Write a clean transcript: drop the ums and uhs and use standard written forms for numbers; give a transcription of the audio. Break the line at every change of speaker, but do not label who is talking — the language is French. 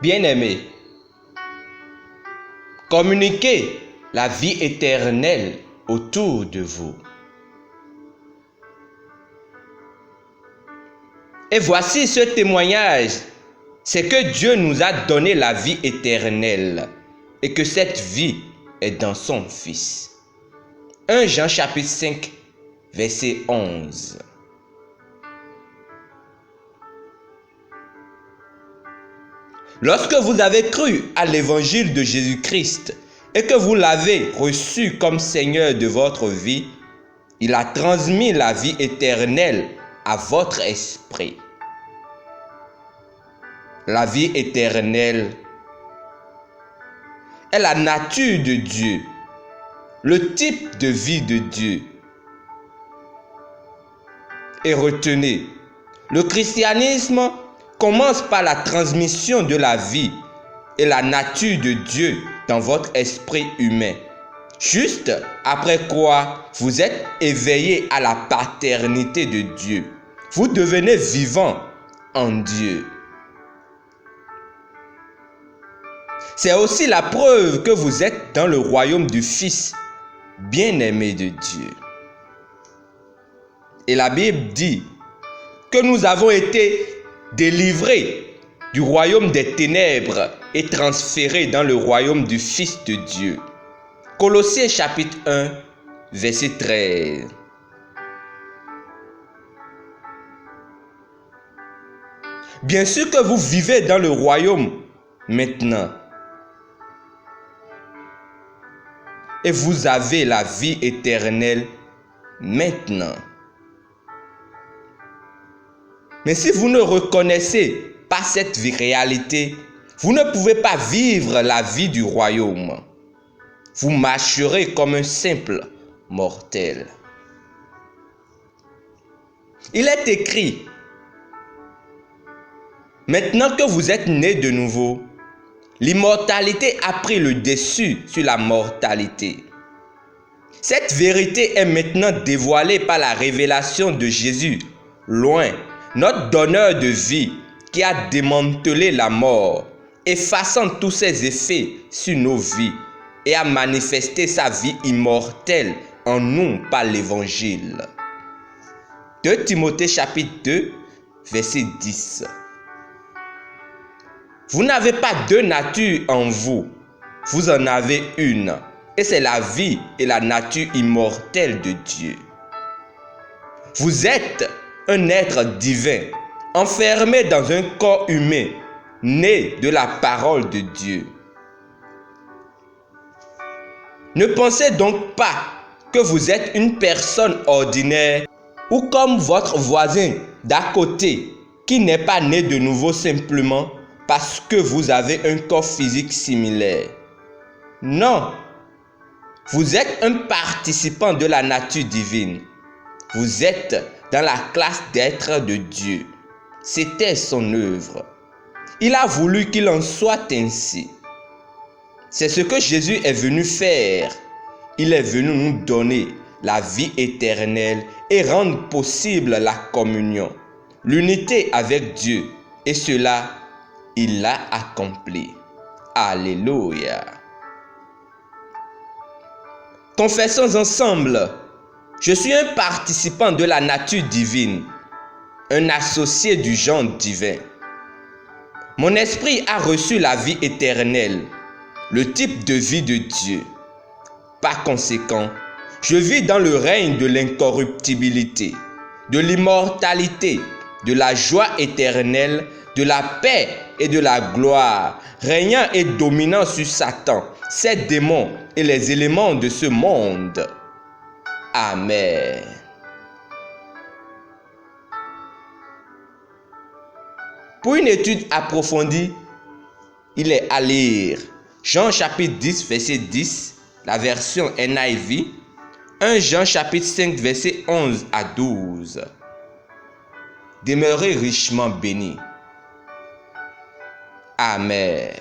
Bien-aimés, communiquez la vie éternelle autour de vous. Et voici ce témoignage, c'est que Dieu nous a donné la vie éternelle et que cette vie est dans son Fils. 1 Jean chapitre 5, verset 11. Lorsque vous avez cru à l'évangile de Jésus-Christ et que vous l'avez reçu comme Seigneur de votre vie, il a transmis la vie éternelle à votre esprit. La vie éternelle est la nature de Dieu, le type de vie de Dieu. Et retenez, le christianisme commence par la transmission de la vie et la nature de Dieu dans votre esprit humain. Juste après quoi, vous êtes éveillé à la paternité de Dieu. Vous devenez vivant en Dieu. C'est aussi la preuve que vous êtes dans le royaume du Fils bien-aimé de Dieu. Et la Bible dit que nous avons été délivrés du royaume des ténèbres et transférés dans le royaume du Fils de Dieu. Colossiens chapitre 1, verset 13. Bien sûr que vous vivez dans le royaume maintenant. Et vous avez la vie éternelle maintenant. Mais si vous ne reconnaissez pas cette réalité, vous ne pouvez pas vivre la vie du royaume. Vous marcherez comme un simple mortel. Il est écrit, maintenant que vous êtes nés de nouveau, l'immortalité a pris le dessus sur la mortalité. Cette vérité est maintenant dévoilée par la révélation de Jésus, loin, notre donneur de vie, qui a démantelé la mort, effaçant tous ses effets sur nos vies, et a manifesté sa vie immortelle en nous par l'évangile. 2 Timothée chapitre 2, verset 10. Vous n'avez pas deux natures en vous, vous en avez une, et c'est la vie et la nature immortelle de Dieu. Vous êtes un être divin, enfermé dans un corps humain, né de la parole de Dieu. Ne pensez donc pas que vous êtes une personne ordinaire ou comme votre voisin d'à côté qui n'est pas né de nouveau simplement parce que vous avez un corps physique similaire. Non, vous êtes un participant de la nature divine. Vous êtes dans la classe d'être de Dieu. C'était son œuvre. Il a voulu qu'il en soit ainsi. C'est ce que Jésus est venu faire. Il est venu nous donner la vie éternelle et rendre possible la communion, l'unité avec Dieu. Et cela, il l'a accompli. Alléluia. Confessons ensemble. Je suis un participant de la nature divine, un associé du genre divin. Mon esprit a reçu la vie éternelle, le type de vie de Dieu. Par conséquent, je vis dans le règne de l'incorruptibilité, de l'immortalité, de la joie éternelle, de la paix et de la gloire, régnant et dominant sur Satan, ses démons et les éléments de ce monde. Amen. Pour une étude approfondie, il est à lire Jean chapitre 10, verset 10, la version NIV, 1 Jean chapitre 5, verset 11 à 12. Demeurez richement bénis. Amen.